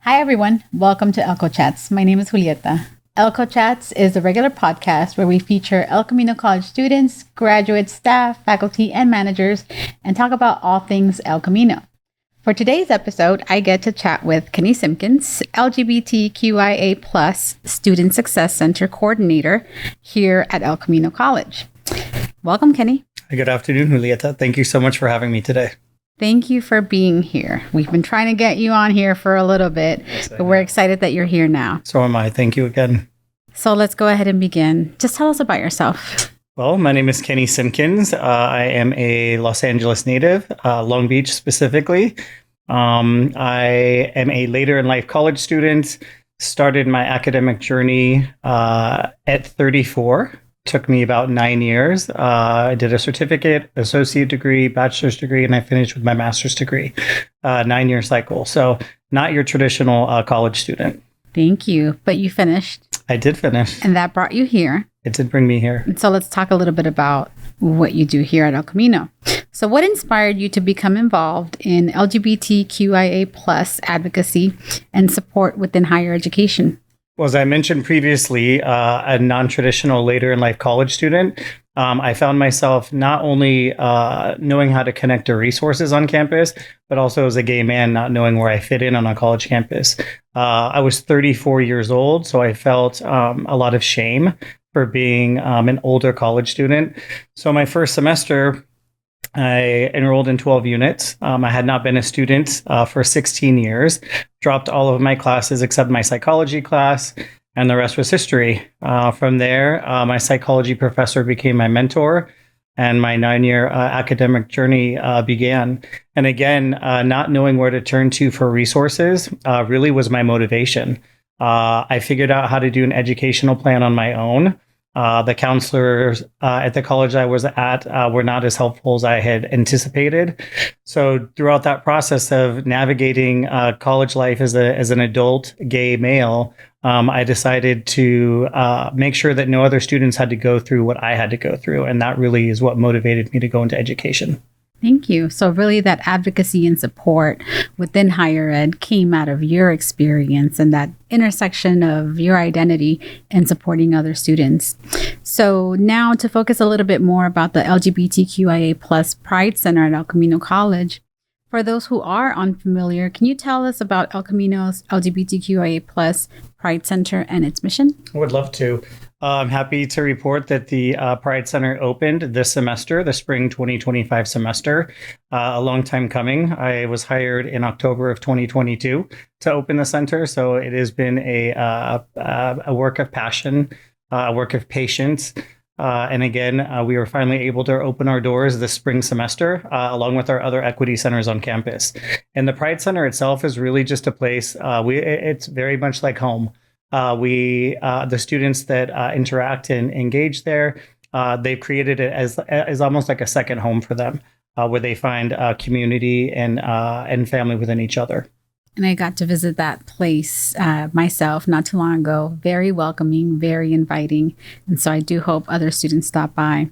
Hi, everyone. Welcome to ElCo Chats. My name is Julieta. ElCo Chats is a regular podcast where we feature El Camino College students, graduates, staff, faculty, and managers and talk about all things El Camino. For today's episode, I get to chat with Kenny Simkins, LGBTQIA+ Student Success Center Coordinator here at El Camino College. Welcome, Kenny. Good afternoon, Julieta. Thank you so much for having me today. Thank you for being here. We've been trying to get you on here for a little bit, but we're excited that you're here now. So am I. Thank you again. So let's go ahead and begin. Just tell us about yourself. Well, my name is Kenny Simkins. I am a Los Angeles native, Long Beach specifically. I am a later in life college student. Started my academic journey at 34. Took me about 9 years. I did a certificate, associate degree, bachelor's degree, and I finished with my master's degree, 9-year cycle. So not your traditional college student. Thank you. But you finished. I did finish. And that brought you here. It did bring me here. And so let's talk a little bit about what you do here at El Camino. So what inspired you to become involved in LGBTQIA+ advocacy and support within higher education? Well, as I mentioned previously, a non-traditional later in life college student, I found myself not only knowing how to connect to resources on campus, but also as a gay man, not knowing where I fit in on a college campus. I was 34 years old, so I felt a lot of shame for being an older college student. So my first semester, I enrolled in 12 units. I had not been a student for 16 years, dropped all of my classes except my psychology class, and the rest was history. From there, my psychology professor became my mentor, and my 9-year academic journey began. And again, not knowing where to turn to for resources really was my motivation. I figured out how to do an educational plan on my own. The counselors at the college I was at were not as helpful as I had anticipated. So throughout that process of navigating college life as an adult gay male, I decided to make sure that no other students had to go through what I had to go through. And that really is what motivated me to go into education. Thank you. So really that advocacy and support within higher ed came out of your experience and that intersection of your identity and supporting other students. So now to focus a little bit more about the LGBTQIA+ Pride Center at El Camino College. For those who are unfamiliar, can you tell us about El Camino's LGBTQIA+ Pride Center and its mission? I would love to. I'm happy to report that the Pride Center opened this semester, the spring 2025 semester, a long time coming. I was hired in October of 2022 to open the center. So it has been a work of passion, a work of patience. And again, we were finally able to open our doors this spring semester, along with our other equity centers on campus. And the Pride Center itself is really just a place, it's very much like home. The students that interact and engage there, they've created it as almost like a second home for them, where they find community and family within each other. And I got to visit that place myself not too long ago. Very welcoming, very inviting. And so I do hope other students stop by.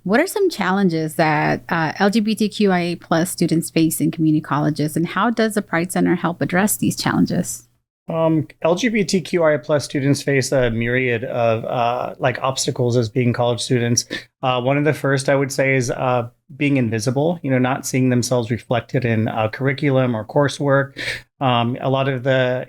What are some challenges that LGBTQIA+ students face in community colleges, and how does the Pride Center help address these challenges? LGBTQIA+ students face a myriad of obstacles as being college students. One of the first I would say is being invisible, not seeing themselves reflected in curriculum or coursework. A lot of the,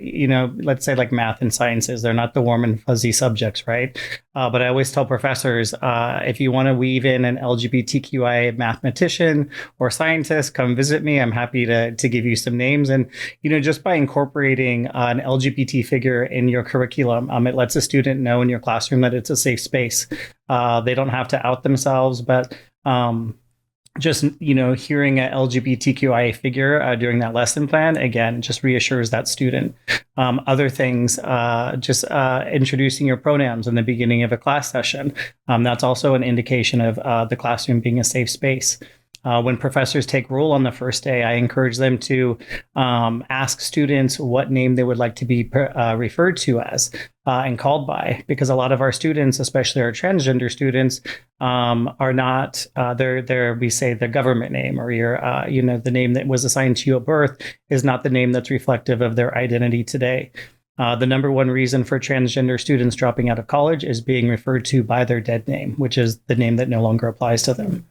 let's say like math and sciences, they're not the warm and fuzzy subjects, right? But I always tell professors, if you want to weave in an LGBTQIA mathematician or scientist, come visit me. I'm happy to give you some names. And, just by incorporating an LGBT figure in your curriculum, it lets a student know in your classroom that it's a safe space. They don't have to out themselves, but just, hearing an LGBTQIA figure during that lesson plan, again, just reassures that student. Other things, just introducing your pronouns in the beginning of a class session. That's also an indication of the classroom being a safe space. When professors take roll on the first day, I encourage them to ask students what name they would like to be referred to as. and called by, because a lot of our students, especially our transgender students, are not their we say the government name, or your the name that was assigned to you at birth is not the name that's reflective of their identity today. The number one reason for transgender students dropping out of college is being referred to by their dead name, which is the name that no longer applies to them.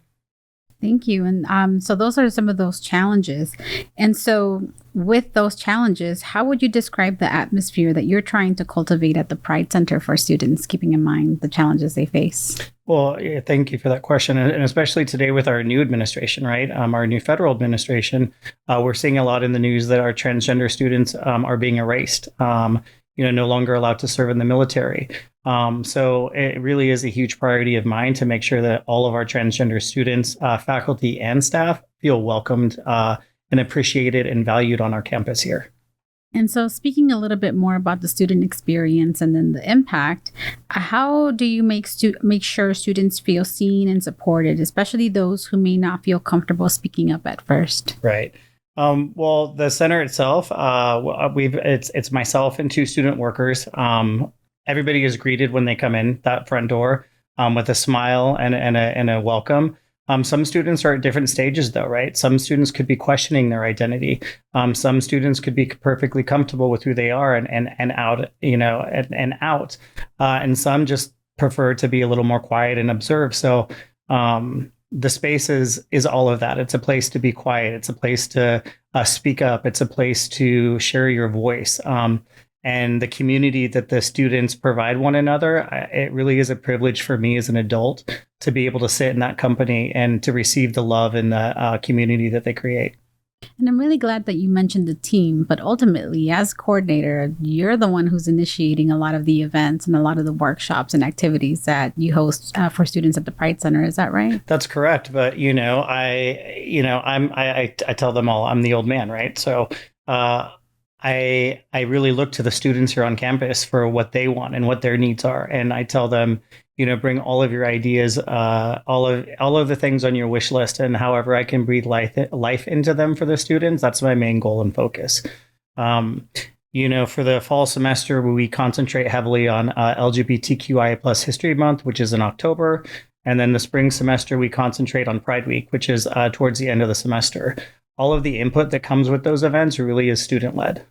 Thank you. And so those are some of those challenges. And so with those challenges, how would you describe the atmosphere that you're trying to cultivate at the Pride Center for students, keeping in mind the challenges they face? Well, yeah, thank you for that question. And especially today with our new administration, right? Our new federal administration, we're seeing a lot in the news that our transgender students are being erased, no longer allowed to serve in the military. So it really is a huge priority of mine to make sure that all of our transgender students, faculty, and staff feel welcomed and appreciated and valued on our campus here. And so speaking a little bit more about the student experience and then the impact, how do you make sure students feel seen and supported, especially those who may not feel comfortable speaking up at first? Right. Well, the center itself, it's myself and 2 student workers. Everybody is greeted when they come in that front door with a smile and a welcome. Some students are at different stages, though, right? Some students could be questioning their identity. Some students could be perfectly comfortable with who they are and out, and some just prefer to be a little more quiet and observe. So the space is all of that. It's a place to be quiet. It's a place to speak up. It's a place to share your voice. And the community that the students provide one another, it really is a privilege for me as an adult to be able to sit in that company and to receive the love and the community that they create. And I'm really glad that you mentioned the team, but ultimately, as coordinator, you're the one who's initiating a lot of the events and a lot of the workshops and activities that you host for students at the Pride Center. Is that right? That's correct. But I tell them all I'm the old man, right? So I really look to the students here on campus for what they want and what their needs are, and I tell them, bring all of your ideas, all of the things on your wish list, and however I can breathe life into them for the students. That's my main goal and focus. For the fall semester, we concentrate heavily on LGBTQIA plus History Month, which is in October, and then the spring semester we concentrate on Pride Week, which is towards the end of the semester. All of the input that comes with those events really is student led.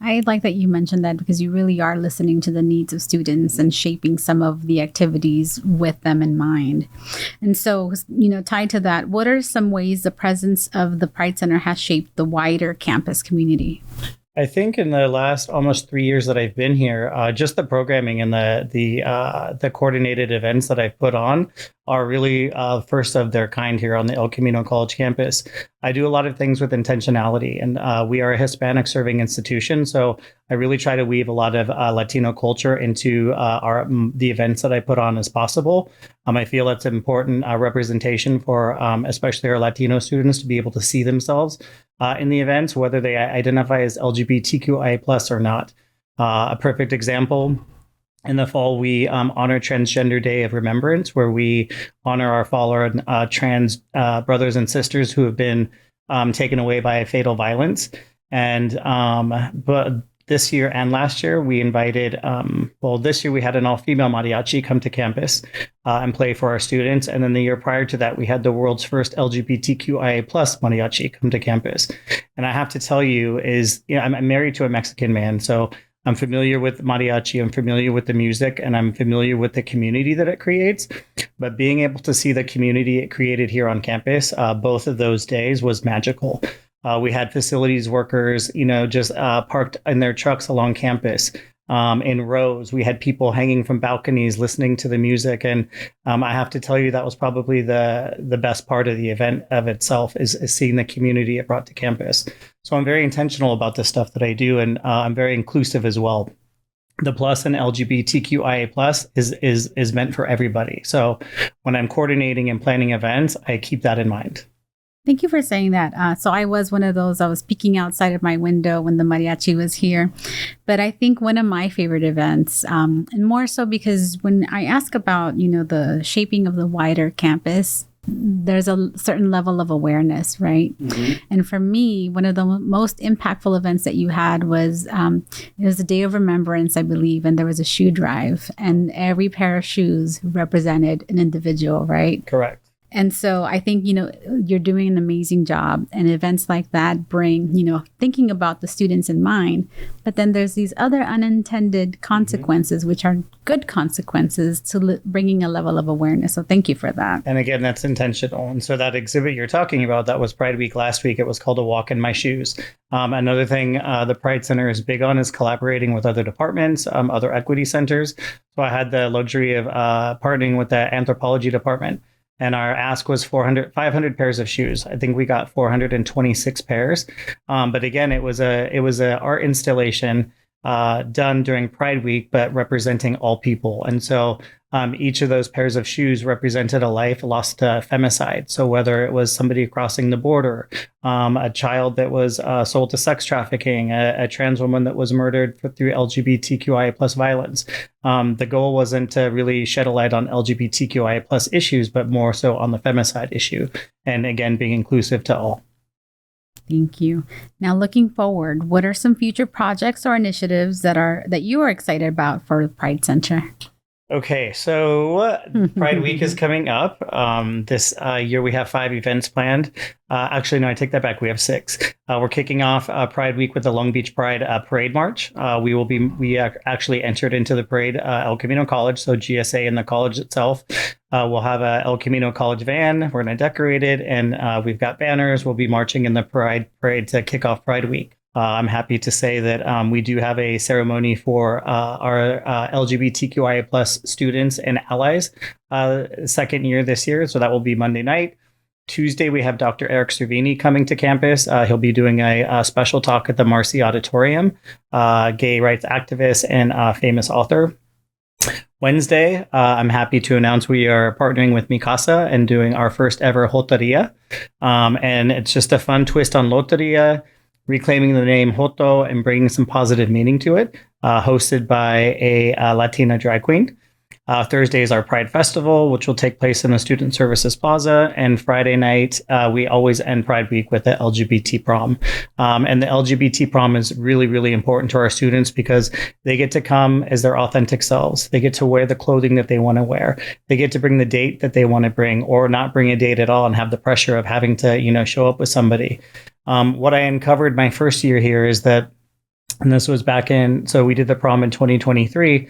I like that you mentioned that, because you really are listening to the needs of students and shaping some of the activities with them in mind. And so, tied to that, what are some ways the presence of the Pride Center has shaped the wider campus community? I think in the last almost 3 years that I've been here, just the programming and the coordinated events that I've put on are really first of their kind here on the El Camino College campus. I do a lot of things with intentionality, and we are a Hispanic serving institution, so I really try to weave a lot of Latino culture into the events that I put on as possible. I feel that's important representation for especially our Latino students to be able to see themselves in the events, whether they identify as LGBTQIA plus or not. A perfect example, in the fall, we honor Transgender Day of Remembrance, where we honor our fallen trans brothers and sisters who have been taken away by fatal violence. And but this year and last year, we invited, this year we had an all-female mariachi come to campus and play for our students. And then the year prior to that, we had the world's first LGBTQIA plus mariachi come to campus. And I have to tell you I'm married to a Mexican man, so I'm familiar with mariachi, I'm familiar with the music, and I'm familiar with the community that it creates. But being able to see the community it created here on campus, both of those days was magical. We had facilities workers, just parked in their trucks along campus in rows. We had people hanging from balconies listening to the music. And I have to tell you, that was probably the best part of the event of itself is seeing the community it brought to campus. So I'm very intentional about the stuff that I do, and I'm very inclusive as well. The plus in LGBTQIA plus is meant for everybody. So when I'm coordinating and planning events, I keep that in mind. Thank you for saying that. So I was one of those, I was peeking outside of my window when the mariachi was here. But I think one of my favorite events, and more so because when I ask about, the shaping of the wider campus, there's a certain level of awareness, right? Mm-hmm. And for me, one of the most impactful events that you had was it was a day of remembrance, I believe, and there was a shoe drive, and every pair of shoes represented an individual, right? Correct. And so I think, you're doing an amazing job, and events like that bring, thinking about the students in mind, but then there's these other unintended consequences, which are good consequences to bringing a level of awareness. So thank you for that. And again, that's intentional. And so that exhibit you're talking about, that was Pride Week last week. It was called A Walk in My Shoes. Another thing the Pride Center is big on is collaborating with other departments, other equity centers. So I had the luxury of partnering with the anthropology department. And our ask was 500 pairs of shoes. I think we got 426 pairs. But again, it was a art installation done during Pride Week, but representing all people. And so each of those pairs of shoes represented a life lost to femicide. So whether it was somebody crossing the border, a child that was sold to sex trafficking, a trans woman that was murdered through LGBTQIA plus violence. The goal wasn't to really shed a light on LGBTQIA plus issues, but more so on the femicide issue. And again, being inclusive to all. Thank you. Now, looking forward, what are some future projects or initiatives that you are excited about for the Pride Center? Okay, so Pride Week is coming up. This year we have 5 events planned. Actually, no, I take that back. We have 6. We're kicking off Pride Week with the Long Beach Pride Parade March. We actually entered into the parade El Camino College, so GSA in the college itself. We'll have a El Camino College van. We're going to decorate it, and we've got banners. We'll be marching in the Pride Parade to kick off Pride Week. I'm happy to say that we do have a ceremony for our LGBTQIA plus students and allies second year this year. So that will be Monday night. Tuesday, we have Dr. Eric Cervini coming to campus. He'll be doing a special talk at the Marcy Auditorium, gay rights activist and famous author. Wednesday, I'm happy to announce we are partnering with Mikasa and doing our first ever Joteria. And it's just a fun twist on Loteria, reclaiming the name Joto and bringing some positive meaning to it, hosted by a Latina drag queen. Thursday is our Pride Festival, which will take place in the Student Services Plaza. And Friday night, we always end Pride Week with the LGBT prom. And the LGBT prom is really, really important to our students because they get to come as their authentic selves. They get to wear the clothing that they want to wear. They get to bring the date that they want to bring, or not bring a date at all and have the pressure of having to, show up with somebody. What I uncovered my first year here is that, and this was so we did the prom in 2023,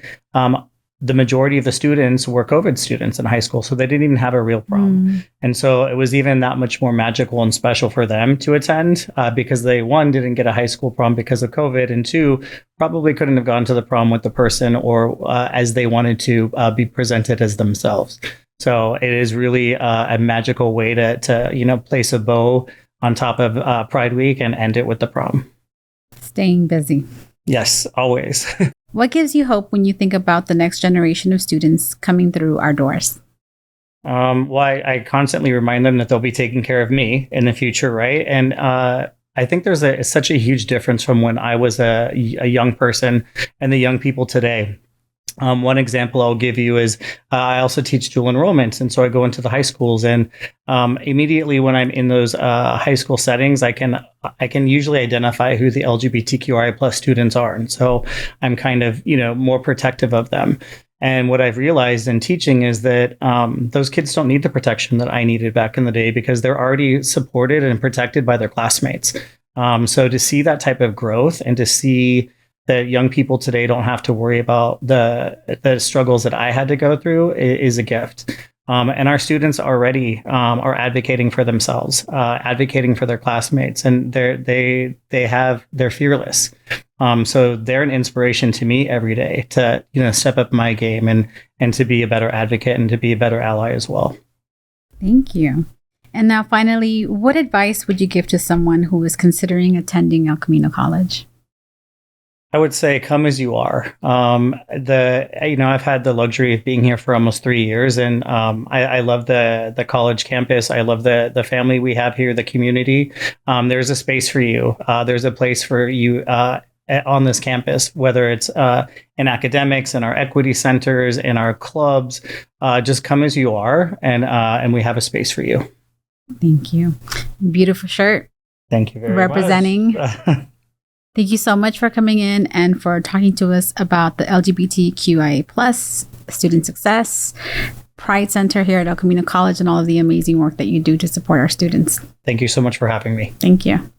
the majority of the students were COVID students in high school, so they didn't even have a real prom. And so it was even that much more magical and special for them to attend because they, 1, didn't get a high school prom because of COVID, and 2, probably couldn't have gone to the prom with the person or as they wanted to be presented as themselves. So it is really a magical way to place a bow on top of Pride Week and end it with the prom. Staying busy. Yes, always. What gives you hope when you think about the next generation of students coming through our doors? Well, I constantly remind them that they'll be taking care of me in the future, right? And I think there's such a huge difference from when I was a young person and the young people today. One example I'll give you is I also teach dual enrollments. And so I go into the high schools, and immediately when I'm in those high school settings, I can usually identify who the LGBTQIA plus students are. And so I'm kind of, more protective of them. And what I've realized in teaching is that those kids don't need the protection that I needed back in the day because they're already supported and protected by their classmates. So to see that type of growth and to see that young people today don't have to worry about the struggles that I had to go through is a gift. And our students already are advocating for themselves, advocating for their classmates, and they're fearless. So they're an inspiration to me every day to step up my game and to be a better advocate and to be a better ally as well. Thank you. And now, finally, what advice would you give to someone who is considering attending El Camino College? I would say come as you are. I've had the luxury of being here for almost 3 years, and I love the college campus. I love the family we have here, the community. There's a space for you. There's a place for you on this campus, whether it's in academics, in our equity centers, in our clubs. Just come as you are, and we have a space for you. Thank you. Beautiful shirt. Thank you very Representing. much. Thank you so much for coming in and for talking to us about the LGBTQIA plus student success, Pride Center here at El Camino College, and all of the amazing work that you do to support our students. Thank you so much for having me. Thank you.